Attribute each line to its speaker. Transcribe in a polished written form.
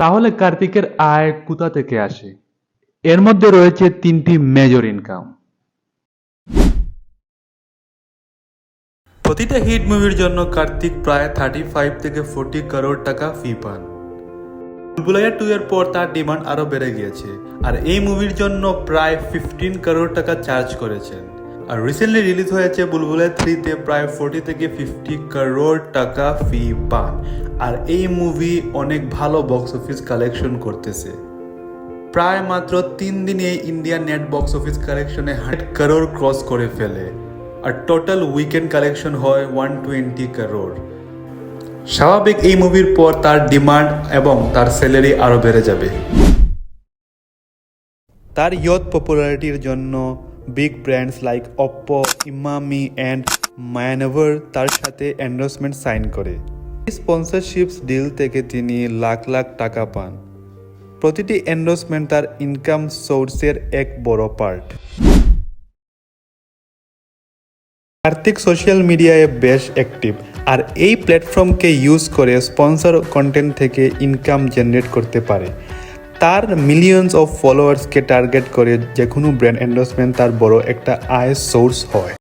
Speaker 1: তাহলে কার্তিকের আয় কোথা থেকে আসে? এর মধ্যে রয়েছে তিনটি মেজর ইনকাম। প্রতিটা হিট মুভির জন্য কার্তিক প্রায় 35 থেকে 40 করোড় টাকা ফি পান। বুলবুলাইয়া 2 এর পর তার ডিমান্ড আরো বেড়ে গিয়েছে, আর এই মুভির জন্য প্রায় 15 করোড় টাকা চার্জ করেছেন। আর রিসেন্টলি রিলিজ হয়েছে বুলবুলাইয়া 3 তে প্রায় 40 থেকে 50 করোড় টাকা ফি পান। আর এই মুভি অনেক ভালো বক্স অফিস কালেকশন করতেছে। প্রায় মাত্র 3 দিনে ইন্ডিয়ান নেট বক্স অফিস কালেকশনে 100 করোড় ক্রস করে ফেলে, আর টোটাল উইকেন্ড কালেকশন হয় 120 করোড়। স্বাভাবিক এই মুভির পর তার ডিমান্ড এবং তার স্যালারি আরো বেড়ে যাবে। তার ইয়থ পপুলারিটির জন্য big brands like Oppo, Emami and Manyavar তার সাথে এন্ডোর্সমেন্ট সাইন করে। এই স্পন্সরশিপস ডিল থেকে তিনি লাখ লাখ টাকা পান। প্রতিটি এন্ডোর্সমেন্ট তার ইনকাম সোর্সের এক বড় পার্ট। কার্তিক সোশ্যাল মিডিয়ায় বেশ অ্যাক্টিভ, আর এই প্ল্যাটফর্মকে ইউজ করে স্পন্সর কন্টেন্ট থেকে ইনকাম জেনারেট করতে পারে। তার মিলিয়নস অফ ফলোয়ার্সকে টার্গেট করে যে কোনো ব্র্যান্ড এন্ডোর্সমেন্ট তার বড় একটা আয়ের সোর্স হয়।